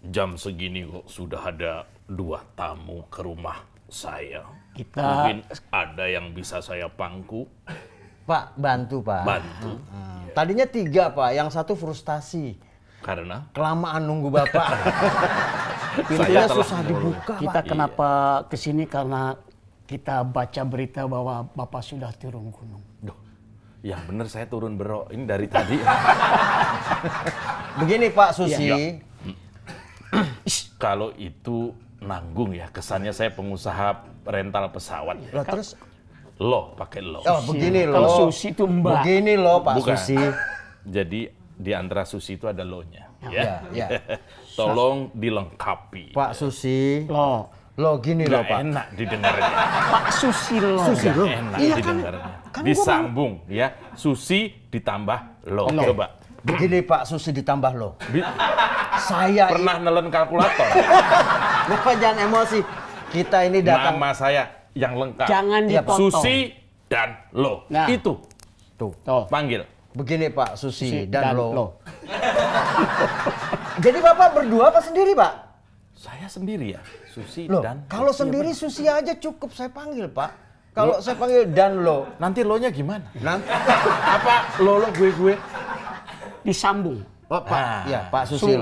jam segini kok sudah ada 2 tamu ke rumah saya. Kita Mungkin ada yang bisa saya pangku. Pak, bantu Pak. Bantu. Tadinya 3 Pak, yang satu frustasi. Karena Kelamaan nunggu Bapak. Saya Pintunya telah susah dibuka kita Pak. kenapa kesini karena kita baca berita bahwa Bapak sudah turun gunung. Duh, yang bener saya turun bro. Ini dari tadi. Begini Pak Susi. Kalau itu nanggung ya, kesannya saya pengusaha rental pesawat. Loh, terus Lo pakai lo. oh begini Kalau loh. Susi itu Mbak. Begini loh Pak Bukan. Susi. Jadi di antara Susi itu ada lo-nya. Ya, ya. Tolong dilengkapi. Pak Susi. Loh, Loh gini loh Nggak Pak. enak didengarnya. Pak Susilo. Nggak enak Iya, didengarnya. kan Disambung ya. Susi ditambah lo. Coba. Begini Pak Susi ditambah loh. Saya Pernah nelen kalkulator? Bapak jangan emosi. Kita ini datang Nama saya yang lengkap. Jangan Iya, Pak. dipotong. Susi dan lo. Nah. Itu. tuh. Tuh. Panggil. Begini Pak Susi Susi dan, lo. lo. Jadi Bapak berdua apa sendiri Pak? Saya sendiri ya. Susi Loh, dan kalau sendiri Susi aja cukup saya panggil Pak. Kalau saya panggil dan lo. nanti lo-nya gimana? Nanti Apa lo gue? Disambung. oh, Pak, Ah, ya Pak Susilo.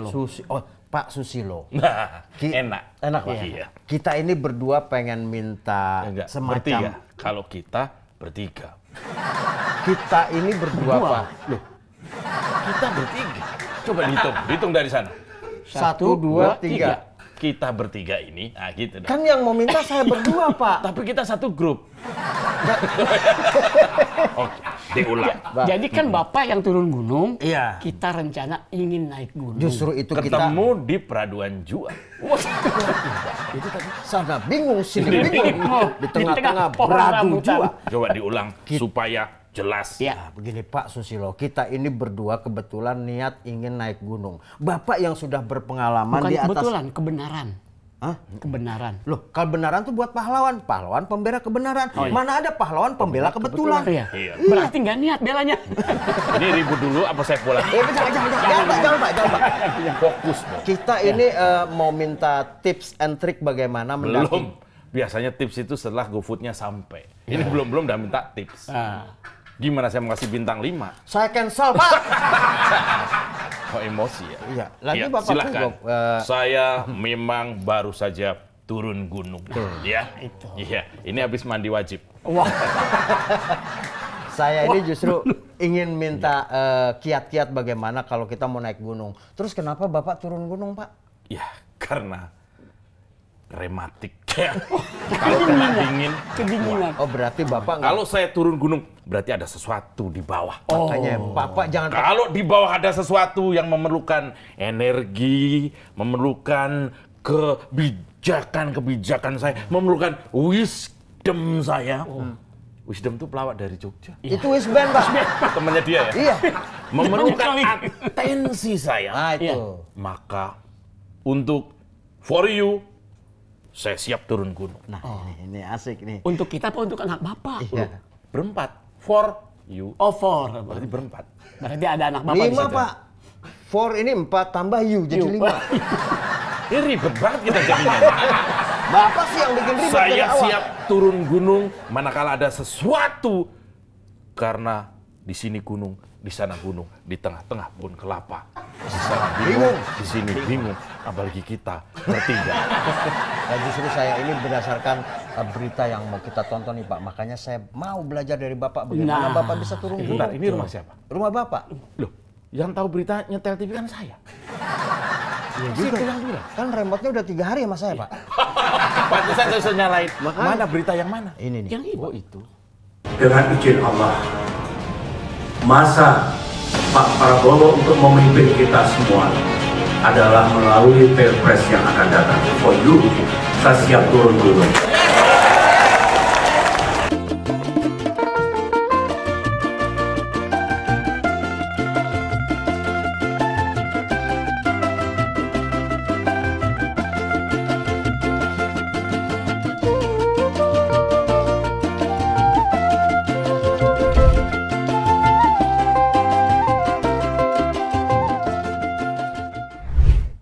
Susilo. Oh, Pak Susilo. Nah, Ki- enak. Enak Pak. Iya. Kita ini berdua pengen minta Enggak, semacam bertiga. Kalau kita bertiga. kita ini berdua Pak. Loh, kita bertiga. Coba dihitung dari sana. 1, 2, 3. Kita bertiga ini, nah gitu dong. Kan yang mau minta saya berdua Pak. Tapi kita satu grup. Oke, diulang. Jadi kan Bapak yang turun gunung, Iya. kita rencana ingin naik gunung. Justru itu Ketemu di Peraduan Jua. itu tadi sana bingung sini bingung. Oh, Di tengah-tengah pohon beradu rambutan. jua. Coba diulang supaya jelas. Ya. Nah, begini Pak Susilo, kita ini berdua kebetulan niat ingin naik gunung. Bapak yang sudah berpengalaman Bukan di atas. kebetulan, kebenaran. Hah? Kebenaran. Loh, kebenaran tuh buat pahlawan. Pahlawan pembela kebenaran. Mana ada pahlawan pembela kebetulan. Iya. Iya. Berarti nggak niat belanya. Ini ribut dulu apa saya pulang? Jangan Pak. Fokus dong. Kita ini mau minta tips and trick bagaimana mendaki. Belum. Biasanya tips itu setelah GoFood-nya sampai. Ini belum udah minta tips. Nah, Gimana saya mau kasih bintang 5? Saya cancel Pak. Oh emosi ya? Iya, lagi Iya, Bapak silakan. Kugok, Saya memang baru saja turun gunung. Ya, itu. Iya. Ini habis mandi wajib. wah, Saya ini justru ingin minta kiat-kiat bagaimana kalau kita mau naik gunung. Terus kenapa Bapak turun gunung, Pak? Ya, karena rematik. Kalau kena dingin, kedinginan. Oh, berarti Bapak nggak... kalau saya turun gunung, berarti ada sesuatu di bawah. Makanya Bapak jangan... Kalau di bawah ada sesuatu yang memerlukan energi, memerlukan kebijakan saya, memerlukan wisdom saya. Wisdom itu pelawak dari Jogja. Itu wisband, Pak. Temannya dia ya? Iya. Memerlukan atensi saya. Nah, itu. Iya. Maka untuk for you, saya siap turun gunung. Nah, ini asik nih. Untuk kita apa untuk anak Bapak? Iya. Berempat. For you. Oh, for. Berarti berempat. Berarti ada anak Bapak di 5, situ. Pak. 4 ini 4 tambah you jadi 5. Ini ribet banget kita jadinya. Bapak sih yang bikin ribet dari Saya awal. siap turun gunung manakala ada sesuatu. Karena di sini gunung, di sana gunung, di tengah-tengah pohon kelapa. Di sana bingung, di sini bingung. Apalagi kita bertiga. Nah, justru saya ini berdasarkan berita yang mau kita tonton nih, Pak. Makanya saya mau belajar dari Bapak bagaimana Nah, Bapak bisa turun gunung. Bentar, ini rumah siapa? Rumah Bapak. Loh, yang tahu berita nyetel TV kan saya. Iya Siapa yang bilang? Kan remote-nya udah 3 hari sama saya, Pak. Pantesan saya bisa nyalain. Makanya. Mana berita yang mana? Ini nih. Yang ibu. Oh itu. Dengan izin Allah, masa Pak Prabowo untuk memimpin kita semua adalah melalui Pilpres yang akan datang. For you, saya siap turun gunung.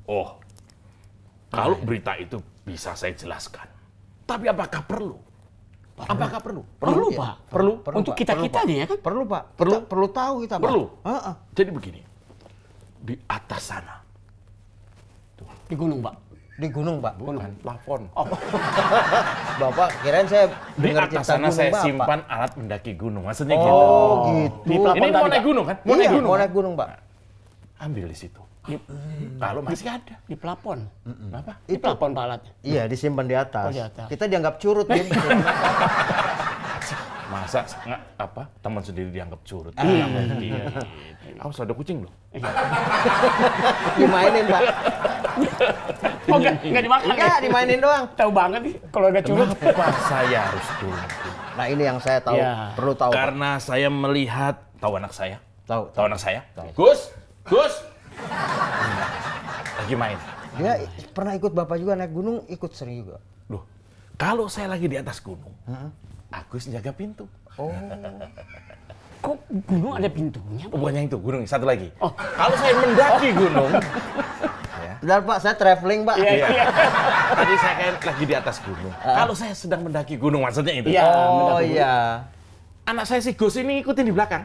Oh, Kalau berita itu bisa saya jelaskan. Tapi apakah perlu? Apakah perlu? Perlu, Pak. Perlu? Untuk Pak. kita-kita nih ya kan? Perlu Pak. Perlu. Kita perlu tahu kita Pak. Perlu. Heeh. Jadi begini, di atas sana, Di gunung, Pak. Di gunung Pak. bukan plafon. Bapak kirain saya Di dengar atas cerita sana gunung saya Bapak. simpan alat mendaki gunung. Maksudnya gitu. Oh gitu. Di plafon Ini mau tadi, naik Pak. gunung kan? Mau naik Iya, gunung. mau naik gunung Pak. Ambil di situ. Di, Kalau masih ada. di plafon. Apa? Di plafon Pak alatnya. Iya, disimpan di atas. Oh, di atas. Kita dianggap curut gitu. Masa nggak apa teman sendiri dianggap curut? Nggak mungkin. Awas ada kucing loh. Dimainin Pak. Oh, enggak dimakan. Enggak, dimainin doang. Tahu banget nih kalau ada curut. Kenapa saya harus turun? Nah, ini yang saya tahu, Ya. perlu tahu. Pak. Karena saya melihat, tahu anak saya? Tahu. Tahu anak saya? Gus, Gus. Lagi main. Dia pernah ikut Bapak juga naik gunung, ikut sering juga. Loh, kalau saya lagi di atas gunung, Agus jaga pintu. Kok gunung ada pintunya? Oh, bukan yang itu, gunung satu lagi. Kalau saya mendaki gunung, Bentar Pak, saya traveling Pak. iya. Tadi saya kayak lagi di atas gunung. Kalau saya sedang mendaki gunung, maksudnya itu. Iya. Oh mendaki. iya. Anak saya si Gus ini ngikutin di belakang.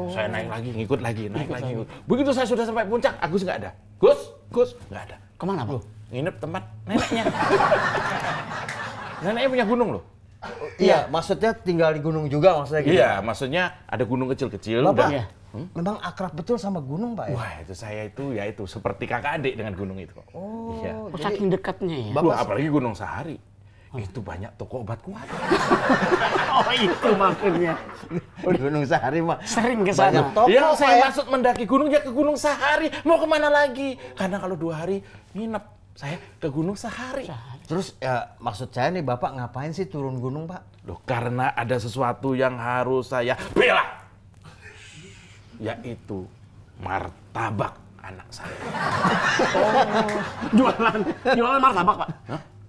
Saya naik lagi, ngikut lagi, naik lagi. Begitu saya sudah sampai puncak, Agus nggak ada. Gus, nggak ada. Kemana, Pak? Nginep tempat neneknya. Neneknya punya gunung loh. Iya, maksudnya tinggal di gunung juga maksudnya gitu. Iya, maksudnya ada gunung kecil-kecil. Bapak Iya. memang akrab betul sama gunung Pak ya? Wah, itu saya itu ya itu seperti kakak adik dengan gunung itu. Oh, Iya. Oh, saking dekatnya ya. Loh, apalagi Gunung Sahari. Itu banyak toko obat kuat. Oh, itu maksudnya. Gunung Sahari Pak. Sering ke Banyak sana. toko Yang Pak saya ya. maksud mendaki gunung ya ke Gunung Sahari. Mau kemana lagi? Karena kalau 2 hari nginep, saya ke Gunung Sahari. Terus ya maksud saya nih Bapak ngapain sih turun gunung Pak? Loh, karena ada sesuatu yang harus saya bela. Yaitu martabak anak saya. Jualan martabak, Pak.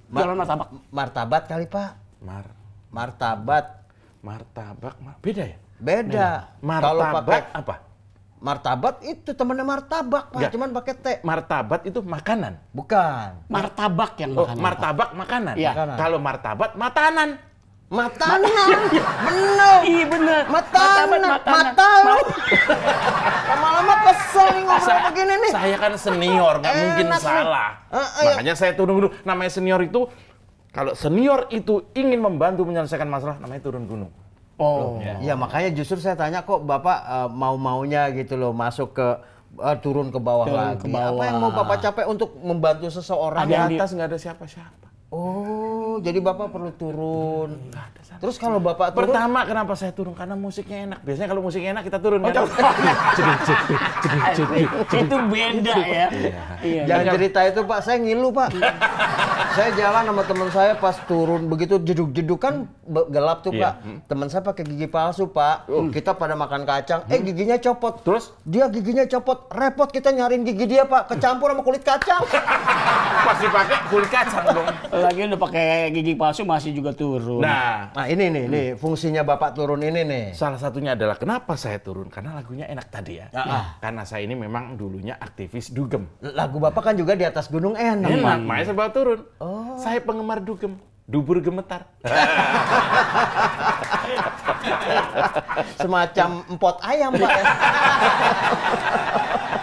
Jualan martabak. Martabat kali Pak. Martabat. Martabak, beda ya? Beda. Kalau pakai Martabak apa? martabat itu temennya martabak Pak, Nggak. cuman pakai T. Martabat itu makanan. Bukan. Martabak yang Oh, makanan. martabak makanan. Iya. Makanan. Kalau martabat matanan. Matanan. Bener. Iya bener. Matanan. Mata lu. Lama-lama kesel nih ngobrol begini nih. Saya kan senior, nggak mungkin Enak nih. salah. Iya. Makanya saya turun gunung. Namanya senior itu, kalau senior itu ingin membantu menyelesaikan masalah, namanya turun gunung. Oh. Ya makanya justru saya tanya kok Bapak mau-maunya gitu loh masuk ke turun ke bawah Turun lagi. ke bawah. Apa yang mau Bapak capek untuk membantu seseorang? Di Ada yang atas nggak ada siapa-siapa. Oh, jadi Bapak perlu turun. Terus kalau Bapak turun, Pertama, kenapa saya turun? Karena musiknya enak. Biasanya kalau musiknya enak, kita turun. Kan? Itu beda ya. Iya. jangan cerita itu Pak, saya ngilu Pak. Saya jalan sama teman saya pas turun begitu jeduk-jeduk kan gelap tuh Iya. Pak. Teman saya pakai gigi palsu Pak. Kita pada makan kacang, giginya copot. Terus? Dia giginya copot, repot kita nyariin gigi dia Pak, kecampur sama kulit kacang. Pasti pakai kulit kacang dong. Lagi udah pakai gigi palsu masih juga turun. Nah, Nah ini nih fungsinya Bapak turun ini nih. salah satunya adalah kenapa saya turun? Karena lagunya enak tadi ya. Karena saya ini memang dulunya aktivis dugem. Lagu Bapak kan juga di atas gunung enak Pak. Enak, makanya saya bawa turun. Saya penggemar dugem. Dubur gemetar. Semacam empot ayam Pak ya.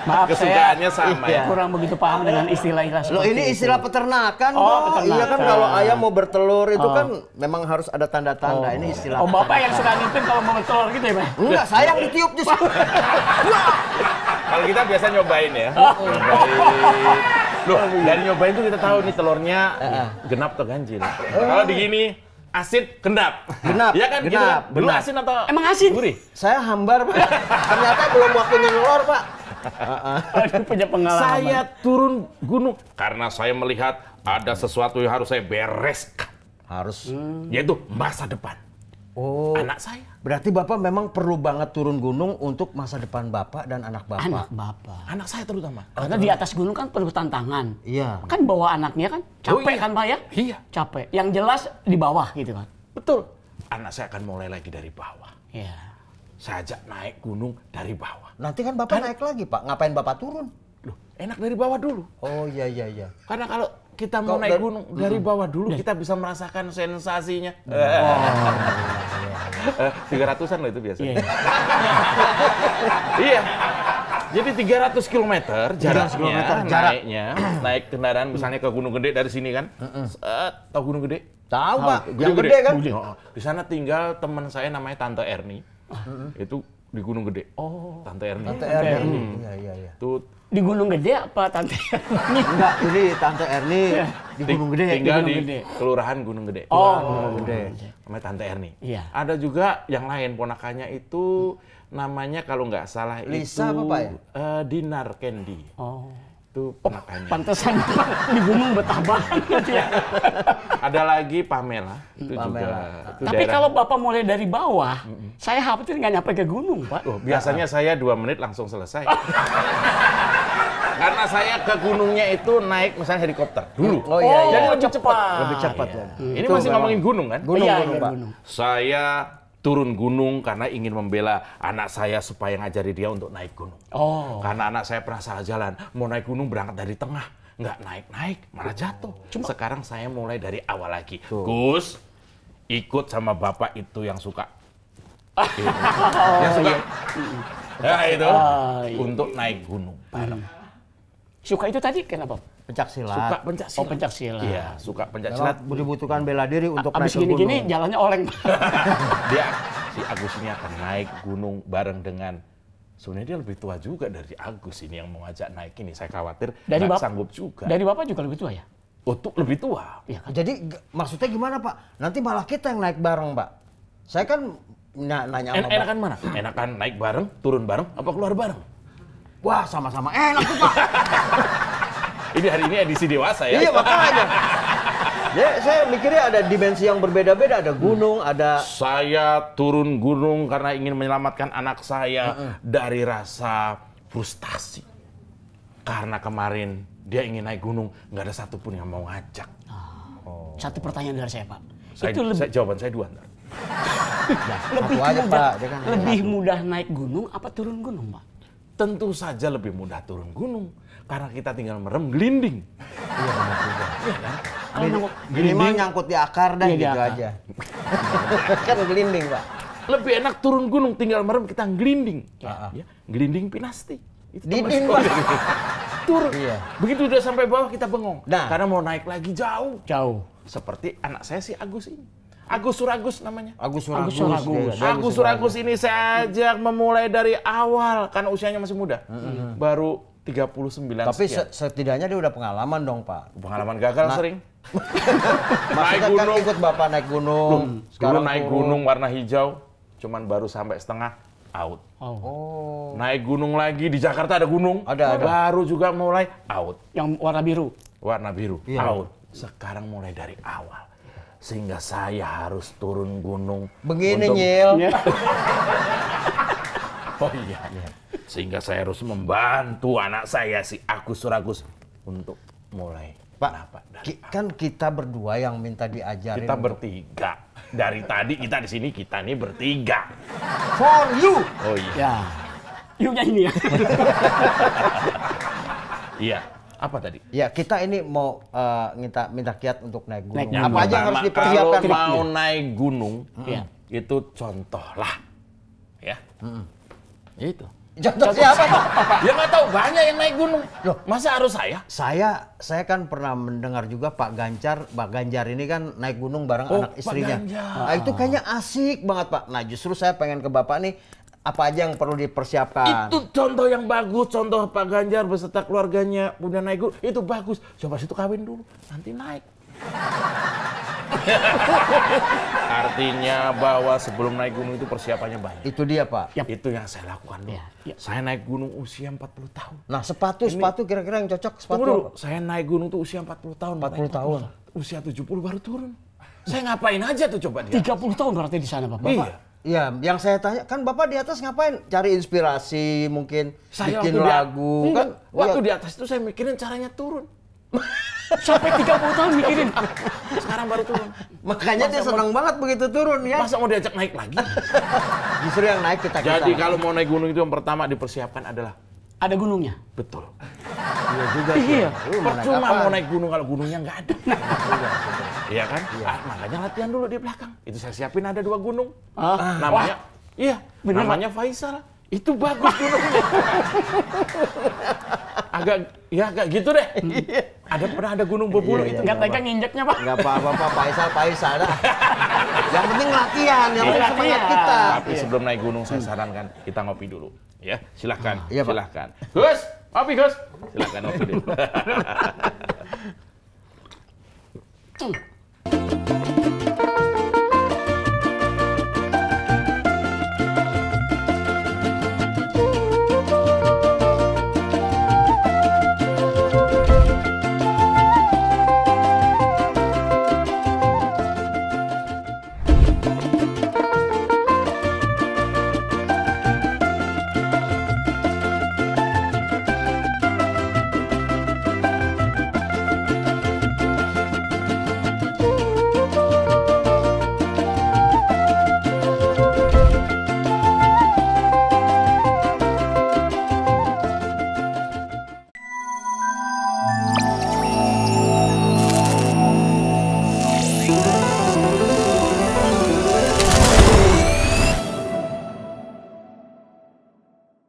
Maaf Kesukaannya saya sama ya. kurang begitu paham dengan istilah-istilah Loh seperti ini itu. istilah peternakan Oh, Pak. peternakan. Iya kan kalau ayam mau bertelur itu kan memang harus ada tanda-tanda. Ini istilah. Oh, Bapak yang suka nitip kalau mau telur gitu ya, Pak? Enggak, saya yang ditiup justru. Kalau kita biasa nyobain ya. Nyobain. Loh, dari nyobain tuh kita tahu nih telurnya genap atau ganjil. Kalau digini asin genap. Genap, Iya kan gitu genap, kan? Dulu benar. asin atau Emang asin? gurih? Saya hambar Pak. Ternyata belum waktunya ngelor Pak. Aduh, punya pengalaman. Saya turun gunung karena saya melihat ada sesuatu yang harus saya bereskan, Harus. yaitu masa depan Oh. anak saya. Berarti Bapak memang perlu banget turun gunung untuk masa depan Bapak dan anak Bapak. Anak Bapak. Anak saya terutama. Karena di atas gunung kan penuh tantangan. Iya. Kan bawa anaknya kan capek iya. kan Pak ya? Iya. Capek. Yang jelas di bawah gitu kan. Betul. Anak saya akan mulai lagi dari bawah. Iya. Saya ajak naik gunung dari bawah. Nanti kan Bapak naik lagi Pak. Ngapain Bapak turun? Loh, enak dari bawah dulu. Oh iya iya iya. Karena kalau kita mau naik gunung dari bawah dulu, kita bisa merasakan sensasinya. 300-an loh itu biasanya. Iya. Jadi 300 km jaraknya, naiknya, naik kendaraan misalnya ke Gunung Gede dari sini kan. Tahu Gunung Gede? Tahu Pak, Gunung yang gede kan? Di sana tinggal teman saya namanya Tante Erni. Itu di Gunung Gede. Tante Erni. Tante Erni. Iya iya iya. Itu Di Gunung Gede apa Tante Erni? Enggak, ini Tante Erni di Gunung Gede. tinggal Gunung di Gede. Kelurahan Gunung Gede. Gunung Gede. Namanya Tante Erni. Iya. Ada juga yang lain ponakannya itu namanya kalau nggak salah Lisa itu apa, Pak, ya? Dinar Candy. Itu ponakannya. Pantesan di gunung betah banget ya. Ada lagi Pamela. Itu juga. Itu Tapi daerah- kalau Bapak mulai dari bawah, saya khawatir nggak nyampe ke gunung, Pak. biasanya saya 2 menit langsung selesai. Karena saya ke gunungnya itu naik misalnya helikopter dulu. Oh iya iya. Jadi lebih cepat. Lebih cepat ya. Ini masih ngomongin gunung kan? Gunung, Iya, gunung, iya, Pak. gunung. Saya turun gunung karena ingin membela anak saya supaya ngajari dia untuk naik gunung. Karena anak saya pernah salah jalan, mau naik gunung berangkat dari tengah, nggak naik-naik, malah jatuh. Sekarang saya mulai dari awal lagi. Gus, ikut sama bapak itu yang suka. Yang suka. Ya itu, untuk naik gunung. Suka itu tadi kenapa? Pencak silat. Suka pencaksilat. Oh, pencaksilat. Iya, suka pencaksilat. Memang dibutuhkan bela diri untuk naik Abis ke gini-gini gunung. jalannya oleng. Dia si Agus ini akan naik gunung bareng dengan sebenarnya dia lebih tua juga dari Agus ini yang mau ngajak naik ini. Saya khawatir Dari nggak Bapak- sanggup juga. Dari Bapak juga lebih tua ya? Untuk lebih tua. Iya kan? Jadi maksudnya gimana Pak? Nanti malah kita yang naik bareng Pak. Saya kan nanya sama Bapak. Enakan mana? Enakan naik bareng, turun bareng, apa keluar bareng? Wah sama-sama enak tuh Pak. Ini hari ini edisi dewasa ya. Iya makanya. Ya, saya mikirnya ada dimensi yang berbeda-beda. Ada gunung, ada... Saya turun gunung karena ingin menyelamatkan anak saya dari rasa frustasi. Karena kemarin dia ingin naik gunung, nggak ada satupun yang mau ngajak. Satu pertanyaan dari saya, Pak. Jawaban saya 2 ntar. Lebih Satu aja, mudah, Pak. Dia kan lebih mudah naik gunung apa turun gunung, Pak? Tentu saja lebih mudah turun gunung. Karena kita tinggal merem gelinding. Iya benar juga. Kalau nangkut Gini mah nyangkut di akar dah Iya, di gitu akar. aja. Kan gelinding Pak. Lebih enak turun gunung, tinggal merem kita gelinding. Ya, gelinding pinasti. Itu Dinding termasuk. Pak. Turun. Iya. Begitu udah sampai bawah kita bengong. Nah. Karena mau naik lagi jauh. jauh. Seperti anak saya si Agus ini. Agus Suragus namanya. Agus Suragus. Suragus. Dia Agus Suragus ini saya ajak memulai dari awal karena usianya masih muda. Baru 39 Tapi sekian. setidaknya dia udah pengalaman dong Pak. Pengalaman gagal sering. Maksudnya kan gunung. ikut Bapak naik gunung. Dulu naik turun. gunung warna hijau, cuman baru sampai setengah, out. Oh. Naik gunung lagi, di Jakarta ada gunung, Ada. baru juga mulai out. Yang warna biru. Warna biru, Iya. out. Sekarang mulai dari awal. Sehingga saya harus turun gunung. Begini untuk- Nyil. Oh iya. Sehingga saya harus membantu anak saya, si Agus Suragus, untuk mulai Pak, napak dari kan kita berdua yang minta diajarin. kita bertiga. Dari tadi kita di sini, kita nih bertiga. For you. Oh iya. Ya. Yuknya ini ya. Iya. Apa tadi? Ya kita ini mau minta kiat untuk naik gunung. Naik Yang Apa aja yang harus pertama, dipersiapkan kalau Pak? mau naik gunung, Iya. itu contoh lah. Ya. Contoh Itu. siapa Pak? Ya nggak tahu, banyak yang naik gunung. Loh. Masa harus saya? Saya kan pernah mendengar juga Pak Ganjar ini kan naik gunung bareng Oh, anak Pak istrinya. Ganjar. Nah, itu kayaknya asik banget Pak. Nah justru saya pengen ke Bapak nih, apa aja yang perlu dipersiapkan? Itu contoh yang bagus, contoh Pak Ganjar beserta keluarganya punya naik gunung, itu bagus. Coba situ kawin dulu, nanti naik. Artinya bahwa sebelum naik gunung itu persiapannya banyak. Itu dia Pak. Itu yang saya lakukan dulu. Iya, iya. Saya naik gunung usia 40 tahun. Nah sepatu kira-kira yang cocok sepatu Tunggu dulu, apa? saya naik gunung tuh usia 40 tahun. 40 tahun. Usia 70 baru turun. Saya ngapain aja tuh coba dia? 30 tahun berarti di sana, Bapak. Iya. Iya, yang saya tanya kan Bapak di atas ngapain? Cari inspirasi mungkin, Saya bikin waktu lagu Enggak, kan? waktu Iya. di atas itu saya mikirin caranya turun. Sampai 30 tahun mikirin. Sekarang baru turun. Makanya dia senang banget begitu turun ya. Masa mau diajak naik lagi? Justru yang naik kita. Jadi kalau mau naik gunung itu yang pertama dipersiapkan adalah Ada gunungnya. betul. Iya juga. Iya. Percuma mau naik gunung kalau gunungnya nggak ada. Iya kan? Makanya latihan dulu di belakang. Itu saya siapin ada 2 gunung. Namanya, iya, namanya Faisal. Itu bagus gunungnya. agak gitu deh. Pernah ada gunung berbulu itu. Nggak tegang injeknya, Pak. Nggak apa-apa, Pak. Faisal dah. Yang penting latihan, yang penting semangat kita. Tapi sebelum naik gunung saya sarankan kita ngopi dulu. Ya, silakan. Iya, Pak. Silakan. Gus, ngopi Gus. Silakan ngopi dulu.